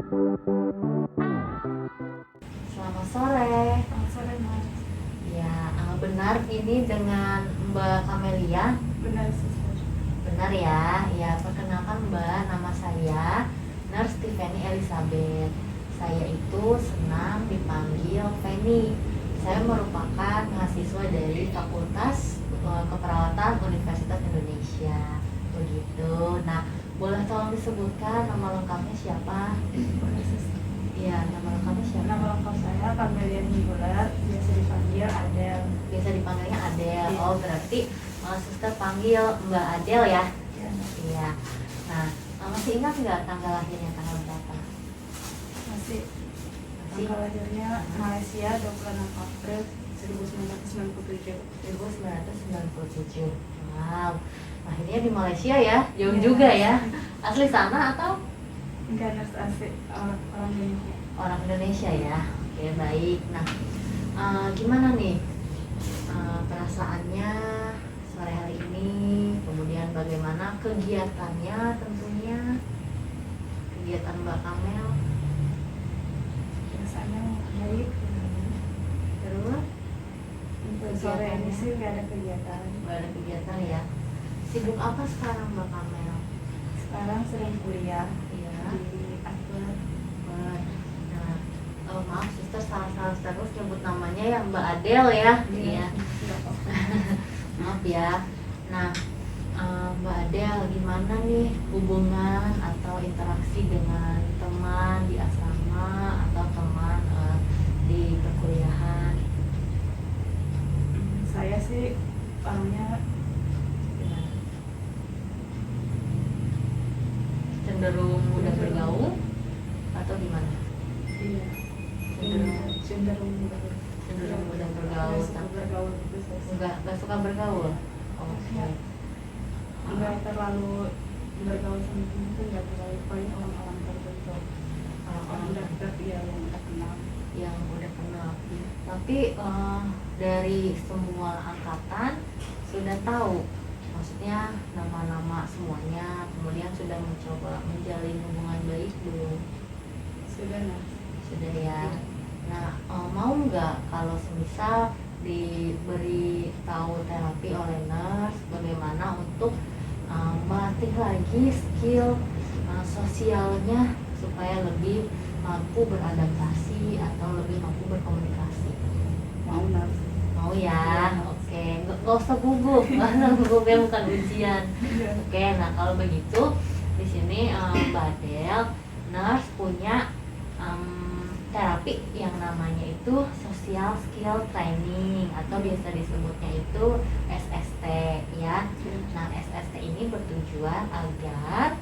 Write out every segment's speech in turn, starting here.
Selamat sore. Selamat sore, Mas. Ya, benar ini dengan Mbak Kamelia. Benar, Sister. Benar ya. Ya, perkenalkan Mbak, nama saya Nurse Tiffany Elizabeth. Saya itu senang dipanggil Feni. Saya merupakan mahasiswa dari Fakultas Keperawatan Universitas Indonesia. Begitu. Nah, boleh tolong disebutkan nama lengkapnya siapa? Benar, Sister. Iya, nama lengkapnya siapa? Nama lengkap saya Kamelia Himbulat, biasa dipanggil Adel. Biasa dipanggilnya Adel. Iya. Oh, berarti suster panggil Mbak Adel ya? Ya, Iya. Nah, masih ingat nggak tanggal lahirnya tanggal berapa? masih. Masih? Tanggal lahirnya Malaysia 26 April 1997. 1997. Wow, lahirnya di Malaysia ya? Jauh Iya. juga ya? Asli sana atau Enggak, nurse asli orang Indonesia. orang Indonesia ya? Oke, baik. Nah, gimana nih perasaannya sore hari ini? Kemudian bagaimana kegiatannya tentunya? Kegiatan Mbak Kamel? Biasanya baik. Terus? Untuk sore ini sih nggak ada kegiatan. Nggak ada kegiatan ya? Sibuk apa sekarang Mbak Kamel? Sekarang sedang kuliah Iya. di Akbar. Nah, maaf suster salah terus nyebut namanya ya Mbak Adel ya. Iya. Nggak apa-apa. Maaf ya. Nah, Mbak Adel gimana nih hubungan atau interaksi dengan teman di asrama atau teman di perkuliahan? Saya sih orangnya Gimana? Cenderung mudah bergaul atau gimana? iya Cenderung cenderung mudah bergaul, suka bergaul gitu saya sih. nggak suka bergaul. Oke. Nggak terlalu bergaul sama temen tuh nggak terlalu, paling orang-orang tertentu, orang dekat ya yang udah kenal. Yang udah kenal. Tapi dari semua angkatan sudah tahu, maksudnya nama-nama semuanya, kemudian sudah mencoba menjalin hubungan baik belum? Sudah, nah. Sudah ya. Nah, mau nggak kalau semisal diberi tahu terapi oleh nurse bagaimana untuk melatih lagi skill sosialnya supaya lebih mampu beradaptasi atau lebih mampu berkomunikasi? Mau, nurse. Mau ya? Oke, nggak usah gugup, karena gugupnya bukan ujian. Oke, nah kalau begitu di sini Mbak Adel, nurse punya terapi yang namanya itu social skill training atau biasa disebutnya itu SST ya. Nah, SST ini bertujuan agar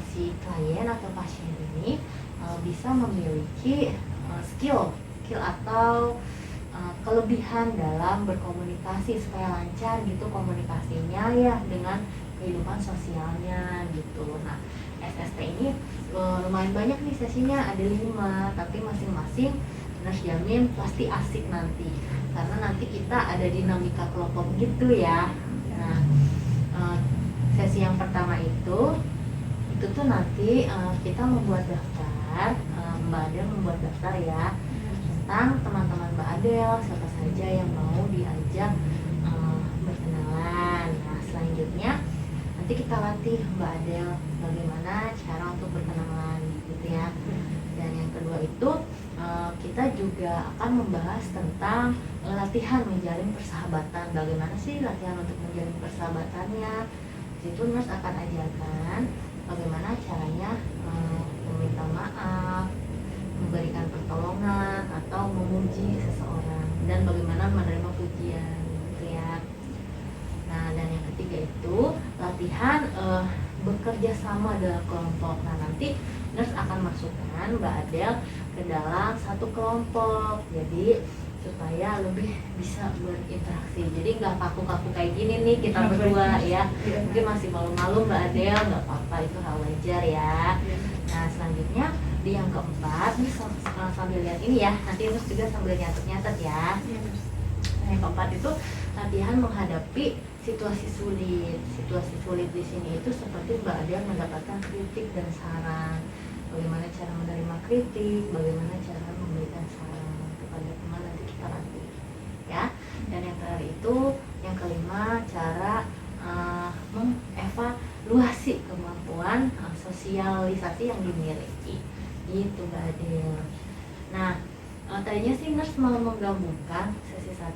si klien atau pasien ini bisa memiliki skill atau kelebihan dalam berkomunikasi supaya lancar gitu komunikasinya ya dengan kehidupan sosialnya gitu. Nah, SST ini lumayan banyak nih sesinya, ada 5, tapi masing-masing nurse jamin pasti asik nanti karena nanti kita ada dinamika kelompok gitu ya. Nah, sesi yang pertama itu tuh nanti kita membuat daftar, Mbak Adel membuat daftar ya tentang teman-teman Mbak Adel siapa saja yang mau diajak berkenalan. Nah, selanjutnya nanti kita latih Mbak Adel bagaimana cara untuk berkenalan gitu ya. Dan yang kedua itu kita juga akan membahas tentang latihan menjalin persahabatan. Bagaimana sih latihan untuk menjalin persahabatannya? Itu nurse akan ajarkan bagaimana caranya meminta maaf, memberikan pertolongan atau memuji seseorang, dan bagaimana menerima pujian gitu ya. Nah, dan yang ketiga itu latihan bekerja sama dalam kelompok. Nah, nanti nurse akan masukkan Mbak Adel ke dalam satu kelompok, jadi supaya lebih bisa berinteraksi. Jadi nggak kaku-kaku kayak gini nih kita berdua ya. Mungkin masih malu-malu Mbak Adel, nggak apa-apa, itu hal wajar ya. Nah, selanjutnya di yang keempat, nih sambil lihat ini ya, nanti nurse juga sambil nyatet-nyatet ya. Nah, yang keempat itu latihan menghadapi situasi sulit. Situasi sulit di sini itu seperti Mbak Adel mendapatkan kritik dan saran. Bagaimana cara menerima kritik, bagaimana cara memberikan saran kepada teman, nanti kita latih ya. Dan yang terakhir itu yang kelima, cara mengevaluasi kemampuan sosialisasi yang dimiliki gitu Mbak Adel. Nah, tadinya sih nurse mau menggabungkan sesi 1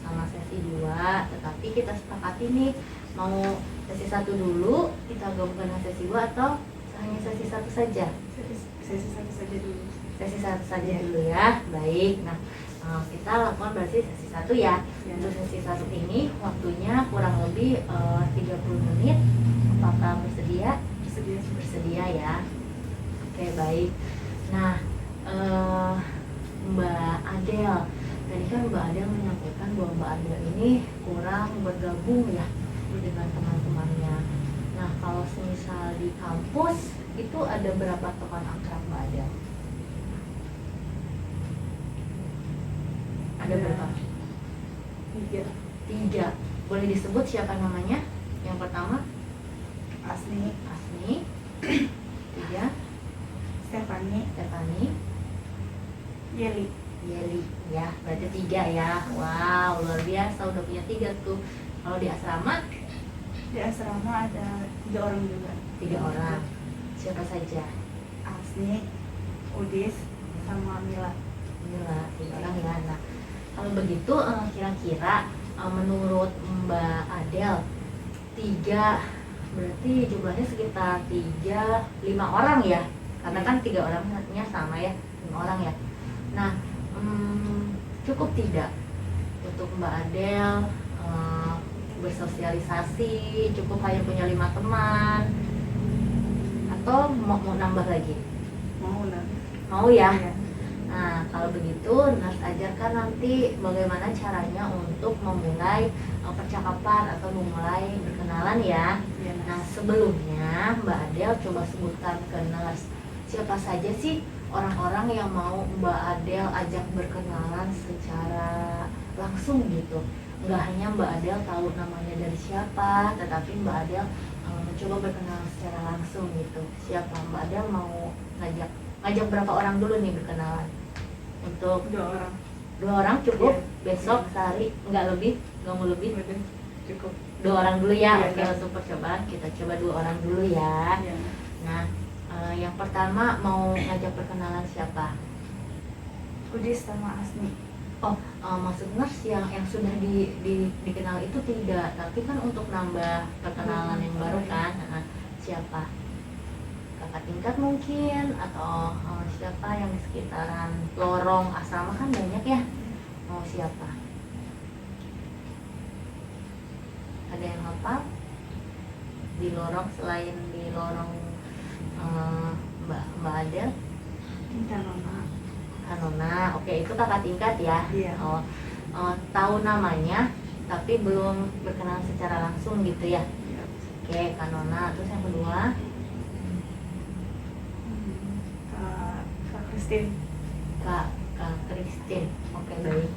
sama sesi 2, tetapi kita sepakati nih mau sesi 1 dulu kita gabungkan dengan sesi 2 atau hanya sesi 1 saja? Sesi 1 saja dulu. Sesi 1 saja dulu ya. Baik. Nah, kita lakukan berarti sesi 1 ya. Untuk sesi 1 ini waktunya kurang lebih 30 menit. Apakah bersedia? Bersedia ya. Oke, baik. Nah, Mbak Adel, tadi kan Mbak Adel menyampaikan bahwa Mbak Adel ini kurang bergabung ya dengan teman-temannya. Nah, kalau semisal di kampus itu ada berapa teman akrab Mbak Adel? Ada berapa? 3. Boleh disebut siapa namanya? Yang pertama Asni, 3 Stefani, Yeli. ya, berarti 3 ya. Wow, luar biasa, udah punya 3 tuh. Kalau di asrama? Di asrama ada 3 orang juga. 3 orang. Siapa saja? Asni, Udis, sama Mila. 3 orang ya. Nah, kalau begitu kira-kira menurut Mbak Adel 3 berarti jumlahnya sekitar 5 orang ya, karena kan 3 orangnya sama ya, 5 orang ya. Nah, cukup tidak untuk Mbak Adel bersosialisasi, cukup hanya punya 5 teman atau mau nambah lagi? Mau ya? Iya. Nah, kalau begitu nurse ajarkan nanti bagaimana caranya untuk memulai percakapan atau memulai berkenalan ya. Iya, Nah, sebelumnya Mbak Adel coba sebutkan ke nurse siapa saja sih orang-orang yang mau Mbak Adel ajak berkenalan secara langsung gitu. Nggak hanya Mbak Adel tahu namanya dari siapa, tetapi Mbak Adel mencoba berkenalan secara langsung gitu. Siapa Mbak Adel mau ngajak berapa orang dulu nih berkenalan? Untuk 2 orang. 2 orang cukup? Iya. Besok sehari nggak lebih? Nggak mau lebih? Udah, cukup. 2 orang dulu ya. Iya, Oke, iya. untuk percobaan kita coba 2 orang dulu ya. Iya. Nah, yang pertama mau ngajak perkenalan siapa? Udis sama Asni. Oh, maksud nurse yang sudah dikenal itu tidak, tapi kan untuk nambah perkenalan yang baru kan. Nah, siapa? Kakak tingkat mungkin, atau siapa yang di sekitaran lorong asrama kan banyak ya. Mau siapa? Ada yang hafal? Di lorong, selain di lorong Mbak Adel? Nona, oke, itu kakak tingkat ya. Iya. Tahu namanya tapi belum berkenalan secara langsung gitu ya. Oke, Kak Nona. Terus yang kedua? Kak Christine. Kak Christine. Oke, baik.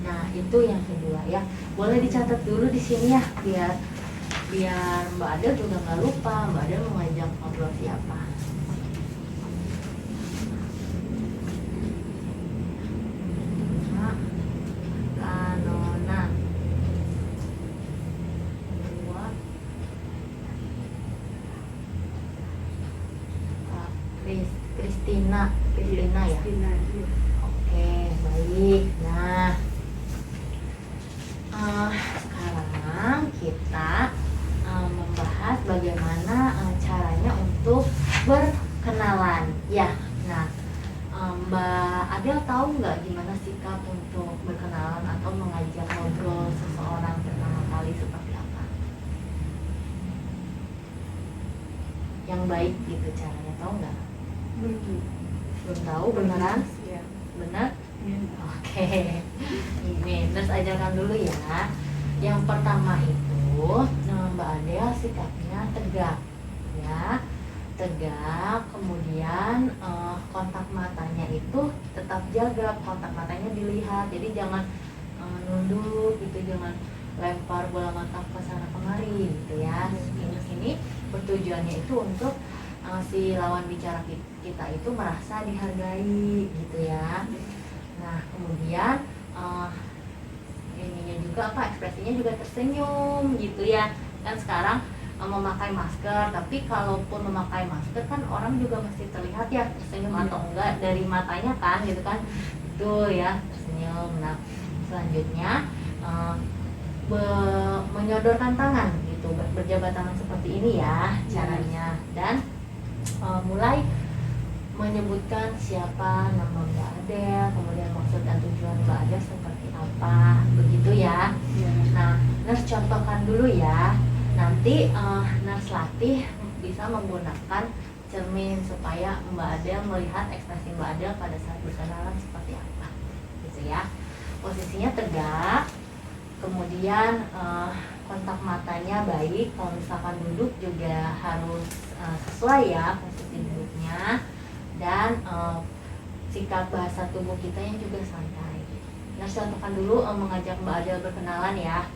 Nah, itu yang kedua ya. Boleh dicatat dulu di sini ya, biar Mbak Adel juga nggak lupa Mbak Adel mau ngajak ngobrol siapa. Kanona. Kedua, Kristina ya. Kristina, iya. Oke, baik. Nah, sekarang kita membahas bagaimana caranya untuk berkenalan ya. Nah, Mbak Adel tahu nggak gimana sikap untuk berkenalan atau mengajak ngobrol seseorang pertama kali seperti apa? Yang baik gitu caranya, tahu nggak? Belum tahu, beneran? Iya. Bener? Iya. Oke. Ini terus ajarkan dulu ya. Yang pertama itu Mbak Adel sikapnya tegak ya. Tegak, kemudian kontak matanya itu tetap jaga, kontak matanya dilihat, jadi jangan nunduk gitu, jangan lempar bola mata ke sana kemari gitu ya. Ini bertujuannya itu untuk si lawan bicara kita itu merasa dihargai gitu ya. Nah kemudian ininya juga ekspresinya juga tersenyum gitu ya. Kan sekarang memakai masker, tapi kalaupun memakai masker kan orang juga mesti terlihat ya tersenyum atau enggak dari matanya kan gitu kan, itu ya tersenyum. Nah selanjutnya menyodorkan tangan gitu, berjabat tangan seperti ini ya caranya, dan mulai menyebutkan siapa nama Mbak Adel, kemudian maksud dan tujuan Mbak Adel seperti apa, begitu ya. Nah, nurse contohkan dulu ya. Nanti nurse latih bisa menggunakan cermin supaya Mbak Adel melihat ekspresi Mbak Adel pada saat berkenalan seperti apa, gitu ya. Posisinya tegak, kemudian kontak matanya baik. Kalau misalkan duduk juga harus sesuai ya posisi duduknya, dan sikap bahasa tubuh kita yang juga santai. Nah, contohkan dulu mengajak Mbak Adel berkenalan ya.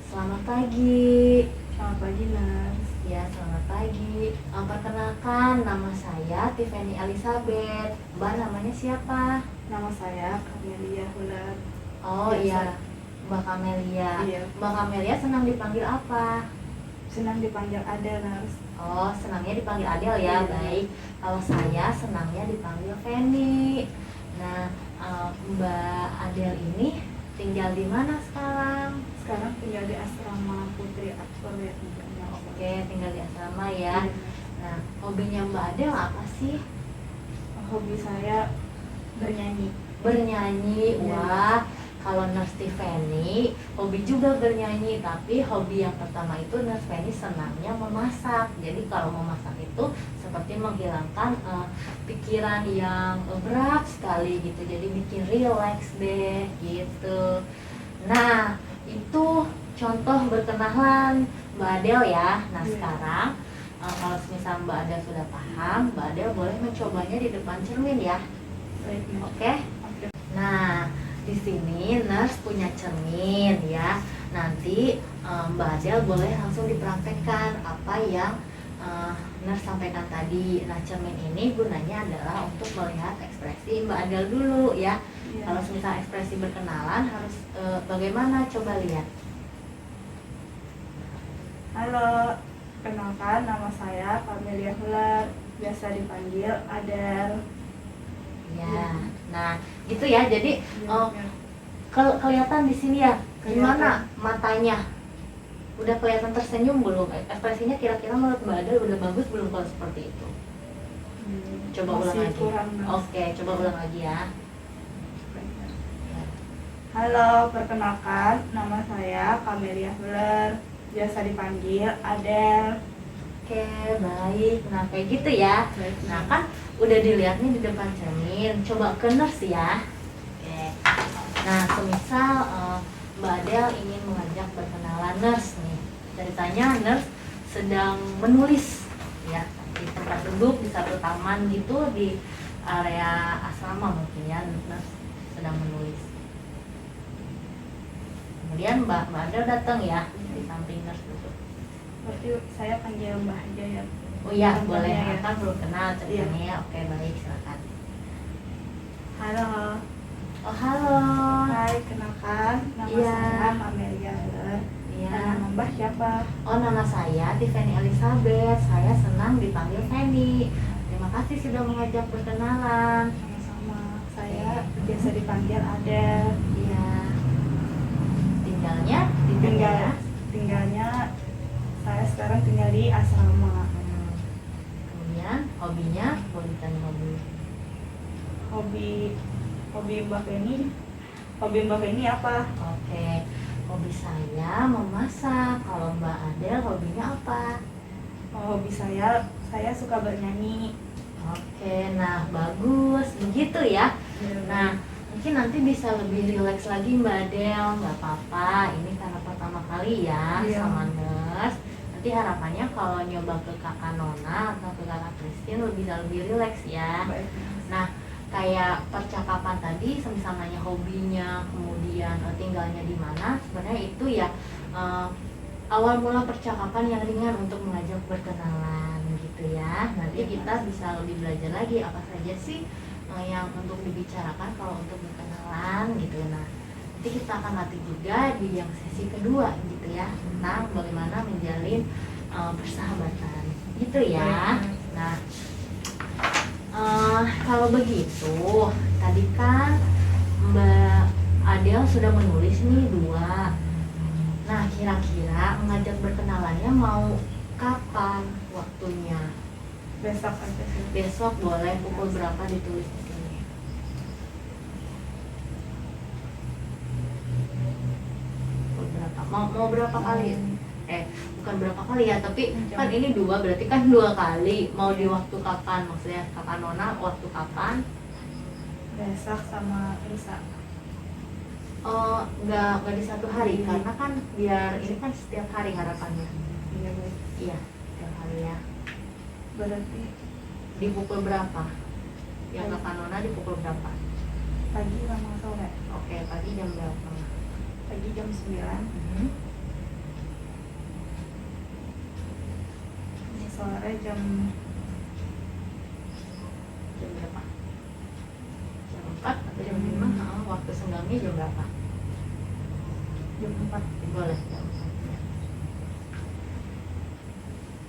Selamat pagi. Selamat pagi, Nurse. Ya, selamat pagi. Perkenalkan, nama saya Tiffany Elizabeth. Mbak namanya siapa? Nama saya Camelia Hulat. Oh iya, Mbak Camelia. Iya. Mbak Camelia senang dipanggil apa? Senang dipanggil Adel, Nurse. Oh, senangnya dipanggil Adel ya. Iya. Baik. Kalau saya senangnya dipanggil Feni. Nah, Mbak Adel ini tinggal di mana sekarang? Sekarang tinggal di asrama Putri Aktor ya. Oke, tinggal di asrama ya. Iya. Nah, hobinya Mbak Adel apa sih? Hobi saya bernyanyi. Bernyanyi. Iya. Wah, kalau Nurse Tiffany hobi juga bernyanyi, tapi hobi yang pertama itu Nurse Tiffany senangnya memasak. Jadi kalau memasak itu seperti menghilangkan pikiran yang berat sekali gitu, jadi bikin relax deh gitu. Nah itu contoh berkenalan Mbak Adel ya. Nah sekarang kalau misal Mbak Adel sudah paham, Mbak Adel boleh mencobanya di depan cermin ya. Baik, Oke? Nah di sini nurse punya cermin ya. Nanti Mbak Adel boleh langsung dipraktekkan apa yang nurse sampaikan tadi. Nah cermin ini gunanya adalah untuk melihat ekspresi Mbak Adel dulu ya. Iya. Kalau misal ekspresi berkenalan harus bagaimana, coba lihat. Halo, kenalkan nama saya Camelia Hulat, biasa dipanggil Adel. Ya, nah gitu ya. Jadi Iya. kelihatan di sini ya, gimana Kelihatan. matanya? Udah kelihatan tersenyum belum? Ekspresinya kira-kira menurut Mbak Adel udah bagus belum kalau seperti itu? Coba ulang Masih lagi. kurang, Mas. Oke, coba ulang lagi ya. Halo, perkenalkan nama saya Camelia Hulat, biasa dipanggil Adel. Oke, baik. Nah, kayak gitu ya. Nah, kan udah dilihat nih di depan cermin. Coba ke nurse ya. Oke. Nah, semisal Mbak Adel ingin mengajak berkenalan nurse nih. Ceritanya nurse sedang menulis ya di tempat duduk di satu taman gitu di area asrama mungkin ya, nurse sedang menulis. Kemudian Mbak Adel datang ya di samping nurse duduk. Berarti saya panggil Mbak aja ya. Oh iya, Contohnya boleh. ya. Kan belum kenal ceritanya ya. Oke, baik, silakan. Halo. Oh, halo. Hai, kenalkan nama Iya. saya Camelia Hulat. Iya. Nama Mbak siapa? Oh, nama saya Tiffany Elizabeth. Saya senang dipanggil Fanny. Terima kasih sudah mengajak berkenalan. Sama-sama. Saya biasa dipanggil Adel. Iya. Tinggalnya di mana ya? Tinggalnya saya sekarang tinggal di asrama. Kemudian hobinya, boleh ditanya hobi. Hobi Mbak Feni. Hobi Mbak Feni apa? Oke, hobi saya memasak. Kalau Mbak Adel hobinya apa? Hobi saya suka bernyanyi. Oke, nah bagus, begitu ya. Nah, mungkin nanti bisa lebih rileks lagi Mbak Adel, nggak apa-apa. Ini karena pertama kali ya Iya. sama nurse. Nanti harapannya kalau nyoba ke kakak Nona atau ke kakak Christine bisa lebih rileks ya. Baik. Nah, kayak percakapan tadi, semisal nanya hobinya, kemudian tinggalnya di mana, sebenarnya itu ya awal mula percakapan yang ringan untuk mengajak berkenalan gitu gitu ya. Nanti kita bisa lebih belajar lagi apa saja sih yang untuk dibicarakan kalau untuk berkenalan gitu. Nah, nanti kita akan latih juga di yang sesi kedua gitu ya, tentang bagaimana menjalin persahabatan gitu ya. Nah, kalau begitu tadi kan Mbak Adel sudah menulis nih 2. Nah, kira-kira mengajak berkenalannya mau kapan waktunya? Besok aja sih. Besok boleh, pukul berapa ditulis di sini? Pukul berapa? Mau berapa kali? Bukan berapa kali ya, tapi kan ini 2, berarti kan 2 kali. Mau di waktu kapan? Maksudnya kakak Nona waktu kapan? Besok sama lusa. Oh, nggak di satu hari, karena kan biar ini kan setiap hari harapannya. Iya baik. Iya, setiap hari ya. Berarti Di pukul berapa? Yang kakak Nona di pukul berapa? pagi sama sore. Oke, pagi jam berapa? Pagi jam 9, sore jam berapa? Jam 4 atau jam 5? Waktu senggangnya jam berapa? jam 4. Boleh jam 4 ya.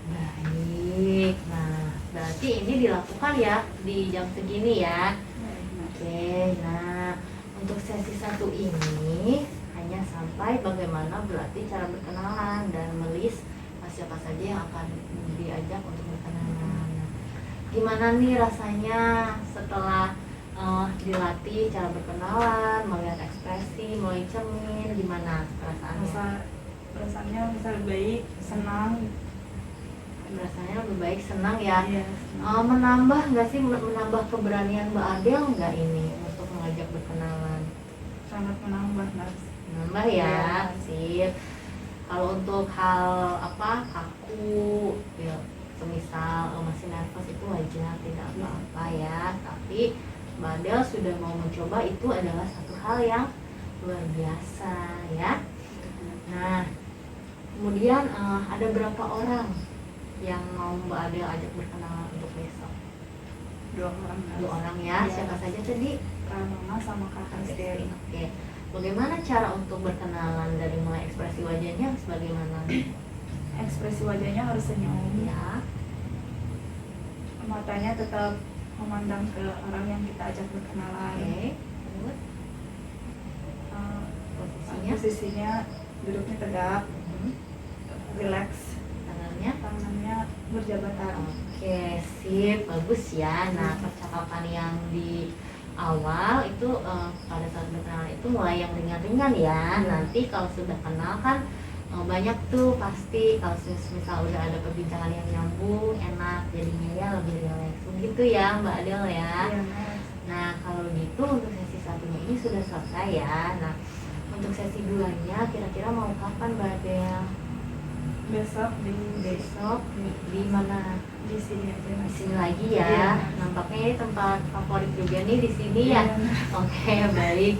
Baik, nah berarti ini dilakukan ya di jam segini ya. Oke, nah untuk sesi 1 ini hanya sampai bagaimana berarti cara berkenalan dan melis siapa saja yang akan diajak untuk berkenalan. Nah, gimana nih rasanya setelah dilatih cara berkenalan, melihat ekspresi, mulai cermin, gimana perasaannya? Rasanya bisa baik, senang. Rasanya lebih baik, senang ya. Iya. Menambah nggak sih, menambah keberanian Mbak Adel nggak ini untuk mengajak berkenalan? Sangat menambah mas. Menambah ya, Iya. sip. Kalau untuk hal apa kaku, ya semisal masih nervous itu wajar, tidak apa-apa ya. Tapi Mbak Adel sudah mau mencoba, itu adalah satu hal yang luar biasa ya. Nah, kemudian ada berapa orang yang mau Mbak Adel ajak berkenalan untuk besok? 2 orang mas. 2 orang ya. Iya. Siapa saja tadi? Mama sama kakak Esteri. Oke. Bagaimana cara untuk berkenalan, dari mulai ekspresi wajahnya bagaimana? Ekspresi wajahnya harus senyum. Ya. Matanya tetap memandang ke orang yang kita ajak berkenalan. Oke. Lanjut. Posisinya? Posisinya duduknya tegak, relax, tangannya berjabatan. Oke, sip, bagus ya. Nah, percakapan yang di awal itu pada saat berkenalan itu mulai yang ringan-ringan ya. Nanti kalau sudah kenal kan banyak tuh pasti, kalau misal udah ada perbincangan yang nyambung, enak jadinya ya, lebih rileks gitu ya Mbak Adel ya. Iya, Mas. Nah, kalau gitu untuk sesi 1-nya ini sudah selesai ya. Nah, untuk sesi 2-nya kira-kira mau kapan Mbak Adel? Besok Besok di mana? di sini aja Di Mas. sini lagi ya. Iya. Nampaknya ini tempat favorit juga nih di sini ya. Iya. Oke, baik.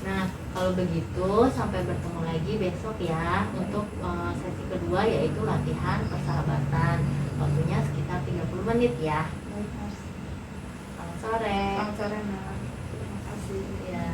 Nah, kalau begitu sampai bertemu lagi besok ya untuk sesi kedua, yaitu latihan persahabatan. Waktunya sekitar 30 menit ya. Baik, Mas. Selamat sore. Selamat sore Mas. Terima kasih. Ya.